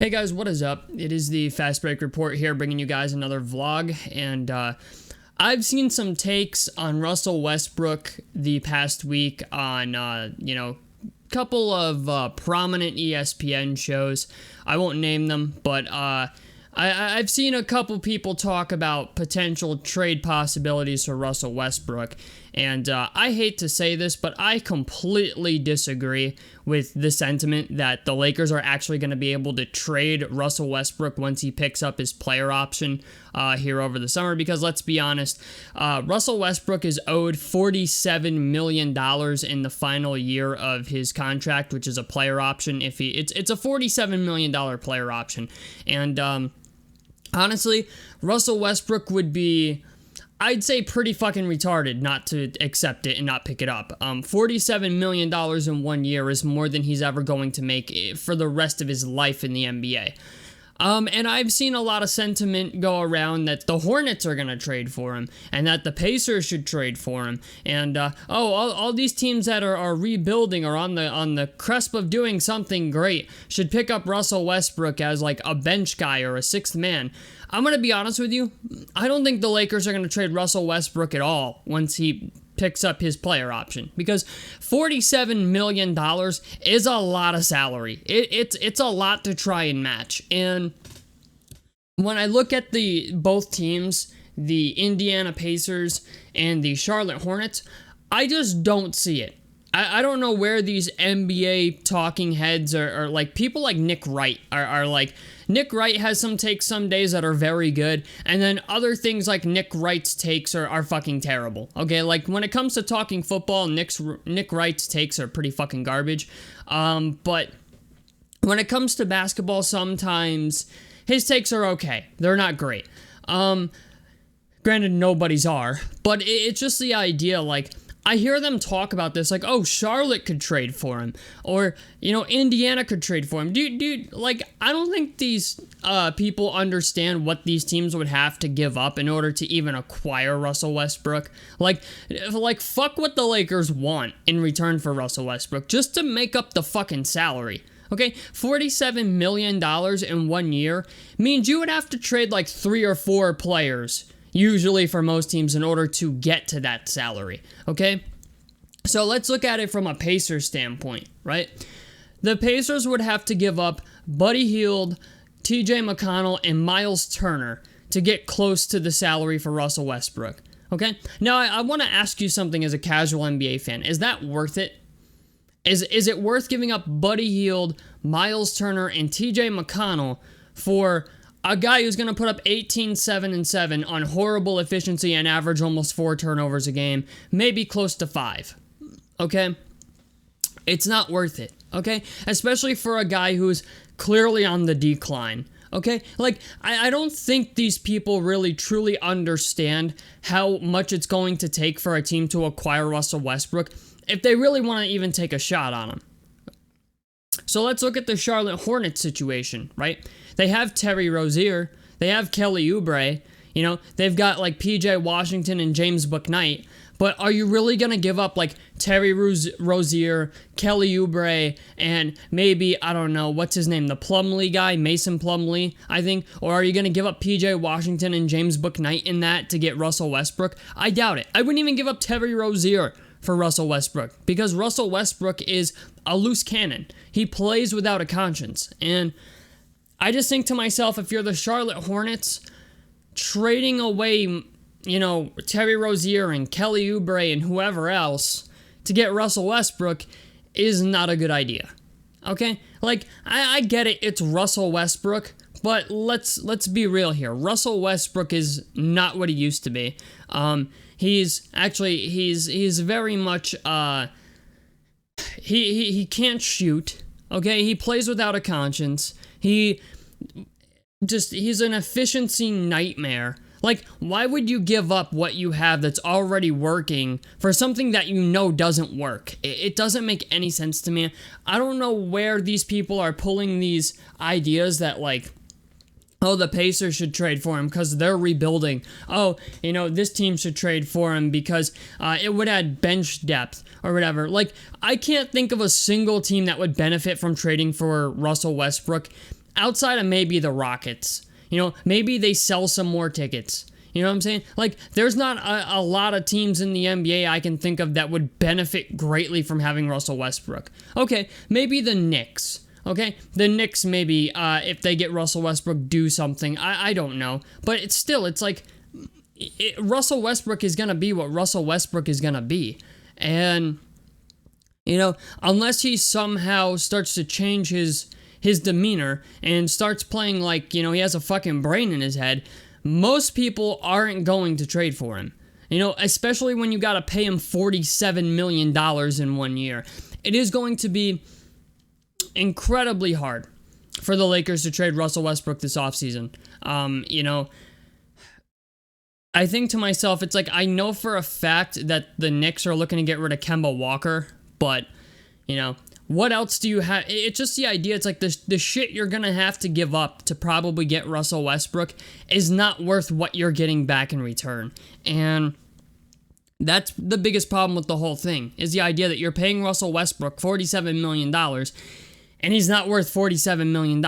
Hey guys, what is up? It is the Fast Break Report here, bringing you guys another vlog, and I've seen some takes on Russell Westbrook the past week on, couple of prominent ESPN shows. I won't name them, but I've seen a couple people talk about potential trade possibilities for Russell Westbrook, and I hate to say this, but I completely disagree with the sentiment that the Lakers are actually going to be able to trade Russell Westbrook once he picks up his player option here over the summer, because let's be honest, Russell Westbrook is owed $47 million in the final year of his contract, which is a player option. It's a $47 million player option, and honestly, Russell Westbrook would be, I'd say, pretty fucking retarded not to accept it and not pick it up. $47 million in 1 year is more than he's ever going to make for the rest of his life in the NBA. And I've seen a lot of sentiment go around that the Hornets are going to trade for him, and that the Pacers should trade for him, and all these teams that are rebuilding or on the cusp of doing something great should pick up Russell Westbrook as like a bench guy or a sixth man. I'm going to be honest with you, I don't think the Lakers are going to trade Russell Westbrook at all once he picks up his player option, because $47 million is a lot of salary. It's a lot to try and match. And when I look at both teams, the Indiana Pacers and the Charlotte Hornets, I just don't see it. I don't know where these NBA talking heads are like people like Nick Wright are like. Nick Wright has some takes some days that are very good, and then other things like Nick Wright's takes are fucking terrible. Okay, like when it comes to talking football, Nick Wright's takes are pretty fucking garbage. But when it comes to basketball, sometimes his takes are okay. They're not great. Granted, nobody's are, but it's just the idea, like, I hear them talk about this, like, oh, Charlotte could trade for him, or, Indiana could trade for him. Dude, like, I don't think these people understand what these teams would have to give up in order to even acquire Russell Westbrook. Like, fuck what the Lakers want in return for Russell Westbrook, just to make up the fucking salary. Okay, $47 million in 1 year means you would have to trade like 3 or 4 players, usually for most teams, in order to get to that salary, okay? So let's look at it from a Pacers standpoint, right? The Pacers would have to give up Buddy Hield, TJ McConnell, and Miles Turner to get close to the salary for Russell Westbrook, okay? Now, I want to ask you something as a casual NBA fan. Is that worth it? Is it worth giving up Buddy Hield, Miles Turner, and TJ McConnell for a guy who's going to put up 18, 7, and 7 on horrible efficiency and average almost 4 turnovers a game, maybe close to 5, okay? It's not worth it, okay? Especially for a guy who's clearly on the decline, okay? Like, I don't think these people really truly understand how much it's going to take for a team to acquire Russell Westbrook if they really want to even take a shot on him. So let's look at the Charlotte Hornets situation, right? They have Terry Rozier, they have Kelly Oubre, they've got like PJ Washington and James Bouknight, but are you really going to give up like Terry Rozier, Kelly Oubre, and maybe, I don't know, what's his name, the Plumlee guy, Mason Plumlee, I think, or are you going to give up PJ Washington and James Bouknight in that to get Russell Westbrook? I doubt it. I wouldn't even give up Terry Rozier for Russell Westbrook, because Russell Westbrook is a loose cannon. He plays without a conscience, and I just think to myself, if you're the Charlotte Hornets, trading away, Terry Rozier and Kelly Oubre and whoever else to get Russell Westbrook is not a good idea. Okay? Like, I get it, it's Russell Westbrook, but let's be real here. Russell Westbrook is not what he used to be. He's very much, he can't shoot, okay? He plays without a conscience. He's an efficiency nightmare. Like, why would you give up what you have that's already working for something that doesn't work? It doesn't make any sense to me. I don't know where these people are pulling these ideas that, like, oh, the Pacers should trade for him because they're rebuilding. Oh, this team should trade for him because it would add bench depth or whatever. Like, I can't think of a single team that would benefit from trading for Russell Westbrook outside of maybe the Rockets. You know, maybe they sell some more tickets. You know what I'm saying? Like, there's not a lot of teams in the NBA I can think of that would benefit greatly from having Russell Westbrook. Okay, maybe the Knicks. Okay, the Knicks maybe, if they get Russell Westbrook, do something. I don't know. But it's like, Russell Westbrook is going to be what Russell Westbrook is going to be. And, you know, unless he somehow starts to change his demeanor and starts playing like, you know, he has a fucking brain in his head, most people aren't going to trade for him. You know, especially when you got to pay him $47 million in 1 year. It is going to be incredibly hard for the Lakers to trade Russell Westbrook this offseason. You know, I think to myself, it's like, I know for a fact that the Knicks are looking to get rid of Kemba Walker, but, you know, what else do you have? It's just the idea. It's like the shit you're going to have to give up to probably get Russell Westbrook is not worth what you're getting back in return. And that's the biggest problem with the whole thing, is the idea that you're paying Russell Westbrook $47 million and he's not worth $47 million.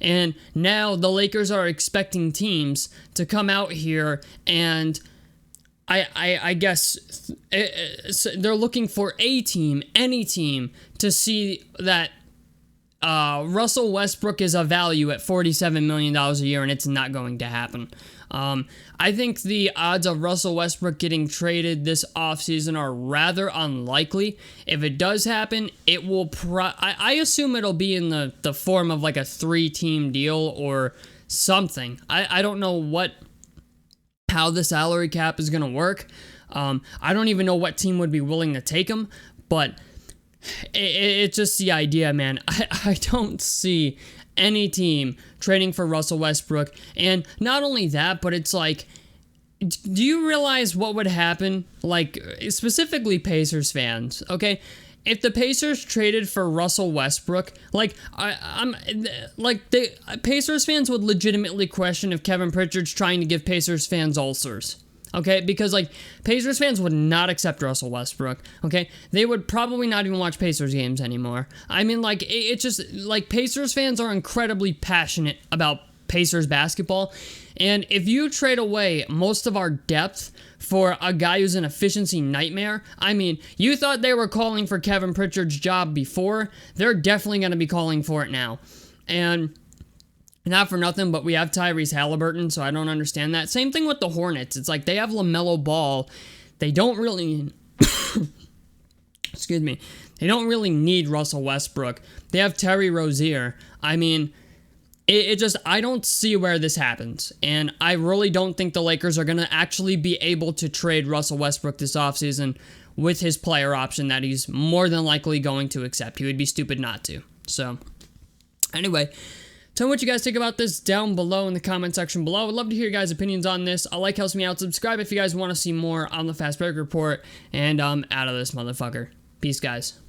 And now the Lakers are expecting teams to come out here and I guess they're looking for a team, any team, to see that Russell Westbrook is a value at $47 million a year, and it's not going to happen. I think the odds of Russell Westbrook getting traded this offseason are rather unlikely. If it does happen, it will I assume it'll be in the form of like a 3-team deal or something. I don't know how the salary cap is going to work. I don't even know what team would be willing to take him, but it's just the idea, man. I don't see any team trading for Russell Westbrook. And not only that, but it's like, do you realize what would happen? Like, specifically Pacers fans, okay? If the Pacers traded for Russell Westbrook, like, Pacers fans would legitimately question if Kevin Pritchard's trying to give Pacers fans ulcers. Okay, because, like, Pacers fans would not accept Russell Westbrook, okay? They would probably not even watch Pacers games anymore. I mean, like, it's just, like, Pacers fans are incredibly passionate about Pacers basketball, and if you trade away most of our depth for a guy who's an efficiency nightmare, I mean, you thought they were calling for Kevin Pritchard's job before, they're definitely going to be calling for it now. And not for nothing, but we have Tyrese Halliburton, so I don't understand that. Same thing with the Hornets. It's like they have LaMelo Ball. They don't really excuse me. They don't really need Russell Westbrook. They have Terry Rozier. I mean, I don't see where this happens. And I really don't think the Lakers are going to actually be able to trade Russell Westbrook this offseason with his player option that he's more than likely going to accept. He would be stupid not to. So, anyway, tell me what you guys think about this down below in the comment section below. I would love to hear your guys' opinions on this. A like helps me out. Subscribe if you guys want to see more on the Fast Break Report. And I'm out of this motherfucker. Peace, guys.